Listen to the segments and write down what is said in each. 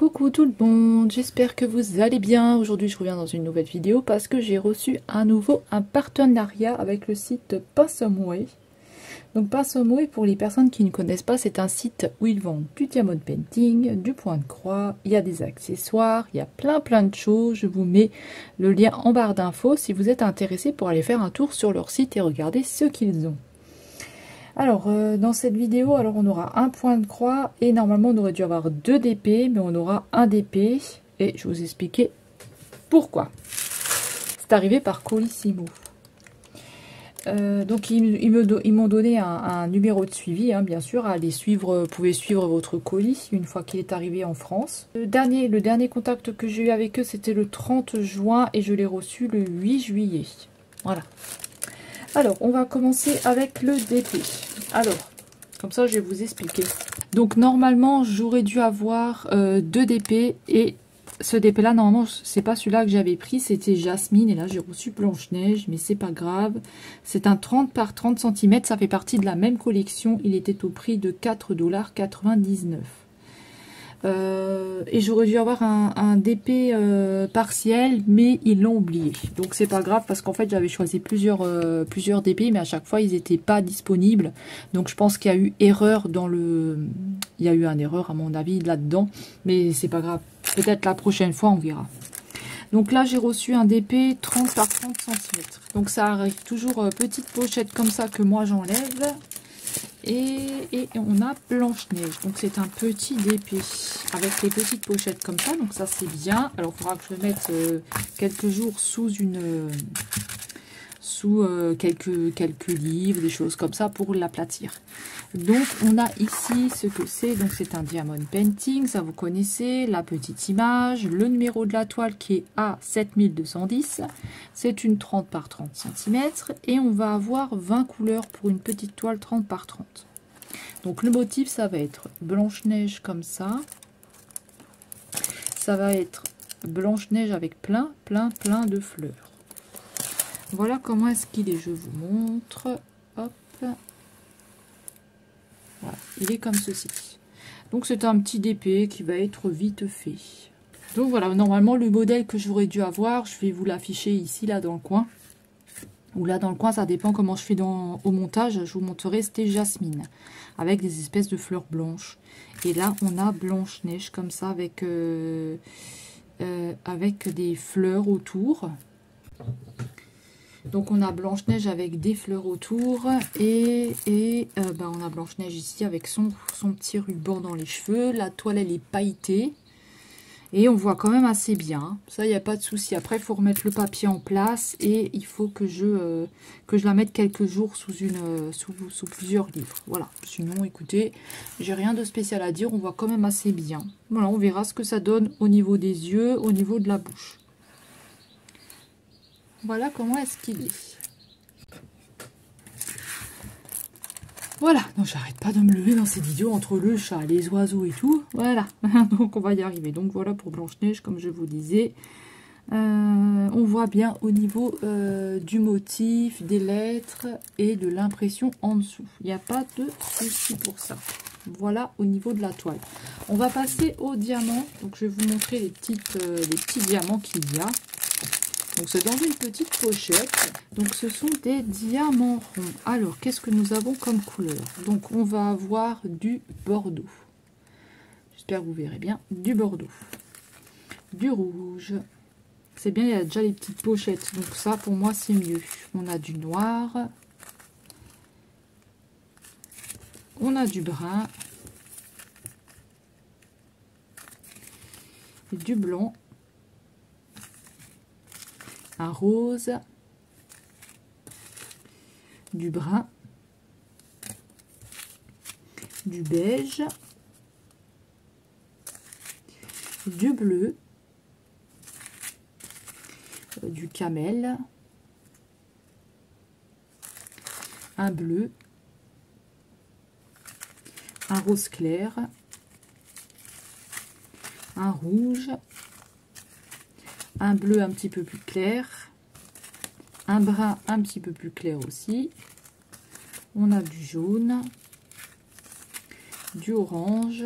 Coucou tout le monde, j'espère que vous allez bien. Aujourd'hui je reviens dans une nouvelle vidéo parce que j'ai reçu à nouveau un partenariat avec le site Pinsomeway. Donc Pinsomeway, pour les personnes qui ne connaissent pas, c'est un site où ils vendent du diamond painting, du point de croix, il y a des accessoires, il y a plein de choses. Je vous mets le lien en barre d'infos si vous êtes intéressé pour aller faire un tour sur leur site et regarder ce qu'ils ont. Alors, dans cette vidéo, on aura un point de croix et normalement on aurait dû avoir 2 DP, mais on aura un DP et je vais vous expliquer pourquoi. C'est arrivé par Colissimo. Donc ils m'ont donné un numéro de suivi, hein, bien sûr, à aller suivre. Vous pouvez suivre votre colis une fois qu'il est arrivé en France. Le dernier contact que j'ai eu avec eux, c'était le 30 juin et je l'ai reçu le 8 juillet. Voilà. Alors, on va commencer avec le DP. Alors, comme ça, je vais vous expliquer. Donc, normalement, j'aurais dû avoir 2 DP. Et ce DP-là, normalement, c'est pas celui-là que j'avais pris. C'était Jasmine. Et là, j'ai reçu Blanche-Neige. Mais c'est pas grave. C'est un 30 par 30 cm. Ça fait partie de la même collection. Il était au prix de 4,99 $. Et j'aurais dû avoir un DP partiel, mais ils l'ont oublié. Donc c'est pas grave parce qu'en fait j'avais choisi plusieurs DP, mais à chaque fois ils n'étaient pas disponibles. Donc je pense qu'il y a eu erreur dans le... Il y a eu une erreur à mon avis là-dedans, mais c'est pas grave. Peut-être la prochaine fois on verra. Donc là j'ai reçu un DP 30 par 30 cm. Donc ça arrive toujours petite pochette comme ça que moi j'enlève. Et on a Blanche-Neige, donc c'est un petit DP avec les petites pochettes comme ça, donc ça c'est bien. Alors il faudra que je le mette quelques jours sous quelques livres, des choses comme ça pour l'aplatir. Donc on a ici ce que c'est, donc c'est un diamond painting, ça vous connaissez, la petite image, le numéro de la toile qui est A7210, c'est une 30 par 30 cm et on va avoir 20 couleurs pour une petite toile 30 par 30. Donc le motif ça va être Blanche-Neige comme ça va être Blanche-Neige avec plein de fleurs. Voilà comment est-ce qu'il est, je vous montre, hop. Voilà, il est comme ceci. Donc c'est un petit DP qui va être vite fait. Donc voilà, normalement le modèle que j'aurais dû avoir, je vais vous l'afficher ici, là dans le coin. Ou là dans le coin, ça dépend comment je fais au montage. Je vous montrerai, c'était Jasmine. Avec des espèces de fleurs blanches. Et là on a Blanche-Neige comme ça avec des fleurs autour. Donc on a Blanche-Neige avec des fleurs autour et on a Blanche-Neige ici avec son petit ruban dans les cheveux. La toile elle est pailletée et on voit quand même assez bien. Ça il n'y a pas de souci. Après il faut remettre le papier en place et il faut que je la mette quelques jours sous plusieurs livres. Voilà. Sinon écoutez, j'ai rien de spécial à dire. On voit quand même assez bien. Voilà, on verra ce que ça donne au niveau des yeux, au niveau de la bouche. Voilà comment est-ce qu'il est. Voilà, donc j'arrête pas de me lever dans ces vidéos entre le chat, les oiseaux et tout. Voilà, donc on va y arriver. Donc voilà pour Blanche-Neige, comme je vous disais. On voit bien au niveau du motif, des lettres et de l'impression en dessous. Il n'y a pas de souci pour ça. Voilà au niveau de la toile. On va passer au diamant. Donc je vais vous montrer les petits diamants qu'il y a. Donc c'est dans une petite pochette. Donc ce sont des diamants ronds. Alors qu'est-ce que nous avons comme couleur? Donc on va avoir du bordeaux. J'espère que vous verrez bien. Du bordeaux. Du rouge. C'est bien, il y a déjà les petites pochettes. Donc ça pour moi c'est mieux. On a du noir. On a du brun. Du blanc. Un rose, du brun, du beige, du bleu, du camel, un bleu, un rose clair, un rouge, un bleu un petit peu plus clair, un brun un petit peu plus clair aussi, on a du jaune, du orange,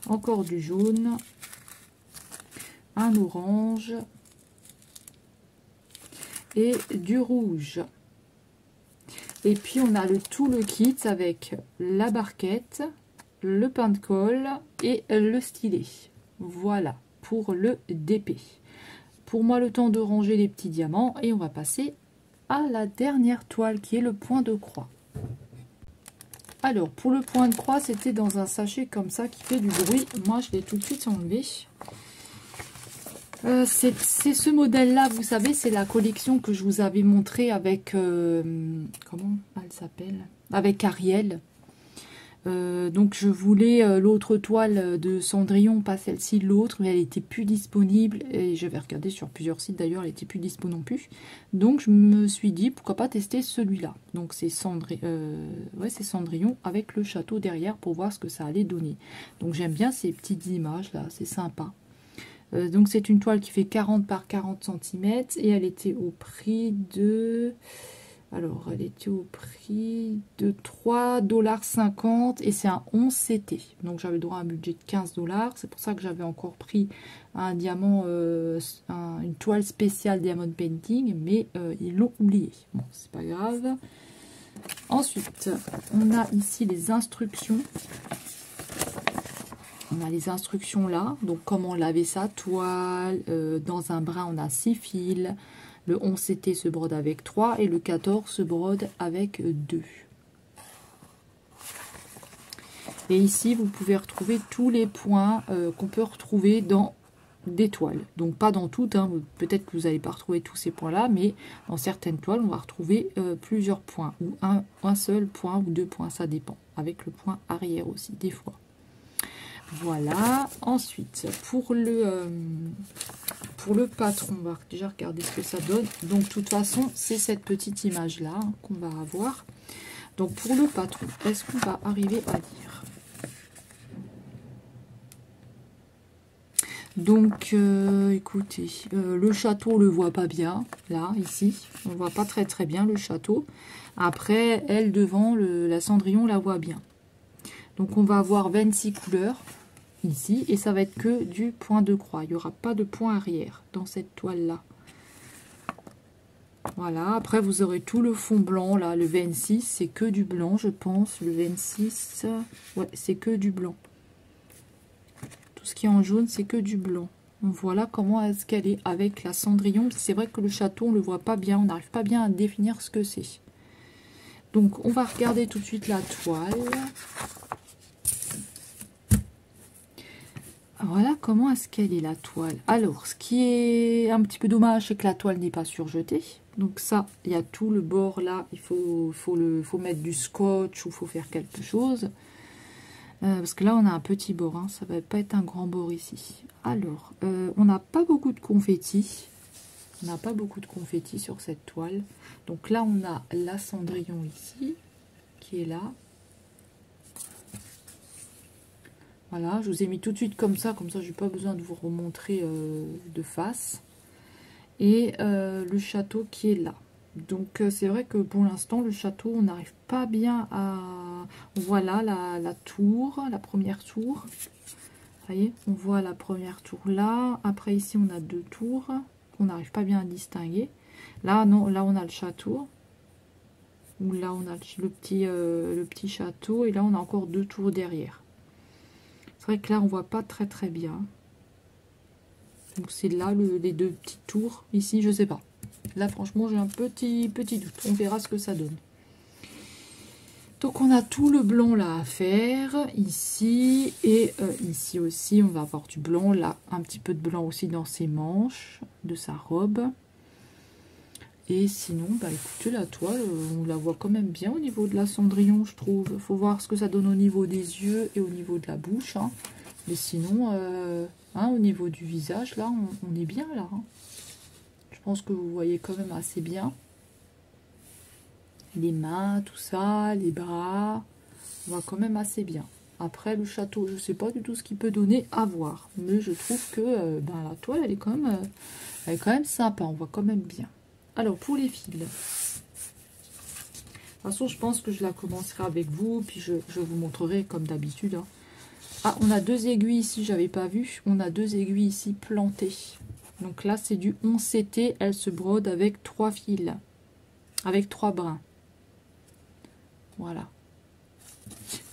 encore du jaune, un orange et du rouge. Et puis on a tout le kit avec la barquette, le pain de colle et le stylet. Voilà pour le DP. Pour moi, le temps de ranger les petits diamants et on va passer à la dernière toile qui est le point de croix. Alors pour le point de croix, c'était dans un sachet comme ça qui fait du bruit. Moi je l'ai tout de suite enlevé. C'est ce modèle là, vous savez, c'est la collection que je vous avais montré avec comment elle s'appelle, avec Ariel. Donc je voulais l'autre toile de Cendrillon, pas celle-ci, l'autre, mais elle était plus disponible et j'avais regardé sur plusieurs sites d'ailleurs, elle était plus dispo non plus. Donc je me suis dit pourquoi pas tester celui-là. Donc c'est Cendrillon avec le château derrière pour voir ce que ça allait donner. Donc j'aime bien ces petites images là, c'est sympa. Donc c'est une toile qui fait 40 par 40 cm et elle était au prix de... Alors, elle était au prix de 3,50 $ et c'est un 11 CT. Donc, j'avais droit à un budget de 15 $. C'est pour ça que j'avais encore pris un diamant, une toile spéciale Diamond Painting, mais ils l'ont oublié. Bon, c'est pas grave. Ensuite, on a ici les instructions. On a les instructions là. Donc, comment laver sa toile. Dans un brin, on a 6 fils. Le 11 CT se brode avec 3 et le 14 se brode avec 2. Et ici, vous pouvez retrouver tous les points qu'on peut retrouver dans des toiles. Donc pas dans toutes, hein. Peut-être que vous n'allez pas retrouver tous ces points-là, mais dans certaines toiles, on va retrouver plusieurs points, ou un seul point ou 2 points, ça dépend. Avec le point arrière aussi, des fois. Voilà, ensuite pour le patron, on va déjà regarder ce que ça donne. Donc de toute façon, c'est cette petite image là qu'on va avoir. Donc pour le patron, est-ce qu'on va arriver à lire? Donc écoutez, le château on le voit pas bien, là, ici, on voit pas très très bien le château. Après, elle devant, la Cendrillon la voit bien. Donc on va avoir 26 couleurs. Ici, et ça va être que du point de croix. Il n'y aura pas de point arrière dans cette toile-là. Voilà, après vous aurez tout le fond blanc, là, le 26, c'est que du blanc, je pense. Le 26, ouais, c'est que du blanc. Tout ce qui est en jaune, c'est que du blanc. Donc voilà comment est-ce qu'elle est avec la Cendrillon. C'est vrai que le château, on ne le voit pas bien, on n'arrive pas bien à définir ce que c'est. Donc, on va regarder tout de suite la toile. Voilà comment est-ce qu'elle est la toile. Alors, ce qui est un petit peu dommage, c'est que la toile n'est pas surjetée. Donc ça, il y a tout le bord là. Il faut mettre du scotch ou il faut faire quelque chose. Parce que là, on a un petit bord. Hein, ça va pas être un grand bord ici. Alors, on n'a pas beaucoup de confettis. On n'a pas beaucoup de confettis sur cette toile. Donc là, on a la Cendrillon ici, qui est là. Voilà, je vous ai mis tout de suite comme ça je n'ai pas besoin de vous remontrer de face. Et le château qui est là. Donc c'est vrai que pour l'instant, le château, on n'arrive pas bien à... Voilà la tour, la première tour. Vous voyez, on voit la première tour là. Après ici, on a 2 tours qu'on n'arrive pas bien à distinguer. Là, non, là on a le château. Ou là, on a le petit château. Et là, on a encore 2 tours derrière. C'est vrai que là, on voit pas très très bien. Donc c'est là les 2 petites tours. Ici, je sais pas. Là, franchement, j'ai un petit doute. On verra ce que ça donne. Donc on a tout le blanc là à faire. Ici et ici aussi, on va avoir du blanc. Là, un petit peu de blanc aussi dans ses manches de sa robe. Et sinon, bah écoutez, la toile, on la voit quand même bien au niveau de la Cendrillon, je trouve. Il faut voir ce que ça donne au niveau des yeux et au niveau de la bouche. Hein. Mais sinon, au niveau du visage, là, on est bien là. Hein. Je pense que vous voyez quand même assez bien. Les mains, tout ça, les bras, on voit quand même assez bien. Après, le château, je ne sais pas du tout ce qu'il peut donner à voir. Mais je trouve que la toile, elle est quand même sympa, on voit quand même bien. Alors, pour les fils, de toute façon, je pense que je la commencerai avec vous, puis je vous montrerai comme d'habitude. Hein. Ah, on a 2 aiguilles ici, j'avais pas vu. On a 2 aiguilles ici plantées. Donc là, c'est du 11 CT. Elle se brode avec 3 fils. Avec 3 brins. Voilà.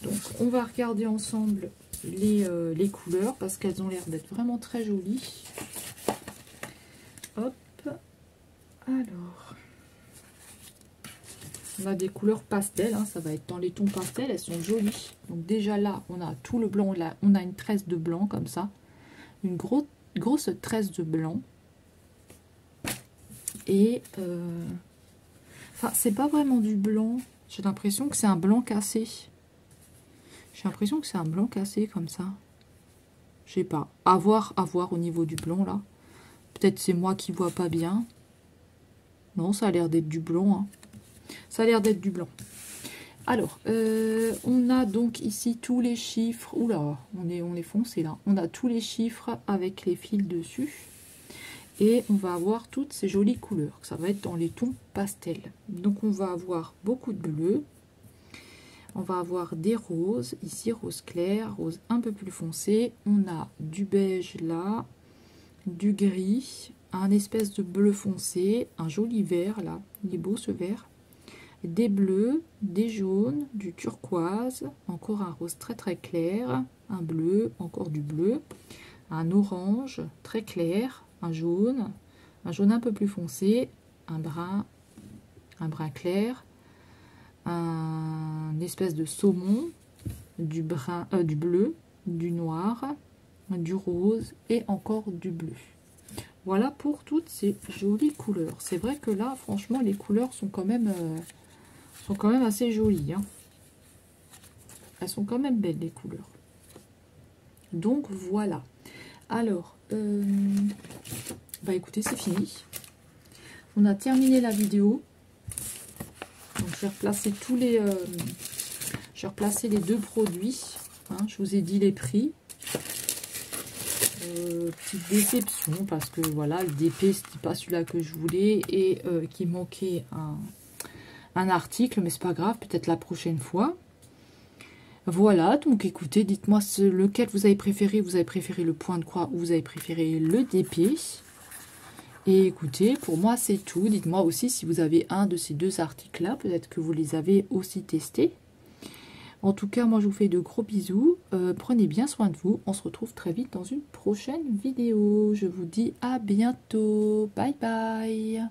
Donc, on va regarder ensemble les couleurs parce qu'elles ont l'air d'être vraiment très jolies. Hop. Alors, on a des couleurs pastel, hein, ça va être dans les tons pastel, elles sont jolies. Donc déjà là, on a tout le blanc, là, on a une tresse de blanc comme ça. Une grosse tresse de blanc. Et, enfin, c'est pas vraiment du blanc. J'ai l'impression que c'est un blanc cassé. J'ai l'impression que c'est un blanc cassé comme ça. Je sais pas. À voir au niveau du blanc là. Peut-être c'est moi qui vois pas bien. Non, ça a l'air d'être du blanc. Hein. Ça a l'air d'être du blanc. Alors, on a donc ici tous les chiffres. Oula, on est foncé là. On a tous les chiffres avec les fils dessus. Et on va avoir toutes ces jolies couleurs. Ça va être dans les tons pastels. Donc on va avoir beaucoup de bleu. On va avoir des roses. Ici, rose clair, rose un peu plus foncé. On a du beige là, du gris, un espèce de bleu foncé, un joli vert là. Il est beau ce vert. Des bleus, des jaunes, du turquoise, encore un rose très très clair, un bleu, encore du bleu, un orange très clair, un jaune un peu plus foncé, un brun clair, un espèce de saumon, du bleu, du noir, du rose et encore du bleu. Voilà pour toutes ces jolies couleurs. C'est vrai que là, franchement, les couleurs sont quand même assez jolies. Hein. Elles sont quand même belles, les couleurs. Donc, voilà. Alors, bah écoutez, c'est fini. On a terminé la vidéo. Donc, j'ai replacé j'ai replacé les 2 produits. Hein, je vous ai dit les prix. Petite déception parce que voilà, le DP c'était pas celui-là que je voulais et qu'il manquait un article, mais c'est pas grave, peut-être la prochaine fois. Voilà, donc écoutez, dites-moi lequel vous avez préféré. Vous avez préféré le point de croix ou vous avez préféré le DP. Et écoutez, pour moi c'est tout. Dites-moi aussi si vous avez un de ces 2 articles-là. Peut-être que vous les avez aussi testés. En tout cas, moi je vous fais de gros bisous. Prenez bien soin de vous. On se retrouve très vite dans une prochaine vidéo. Je vous dis à bientôt. Bye bye.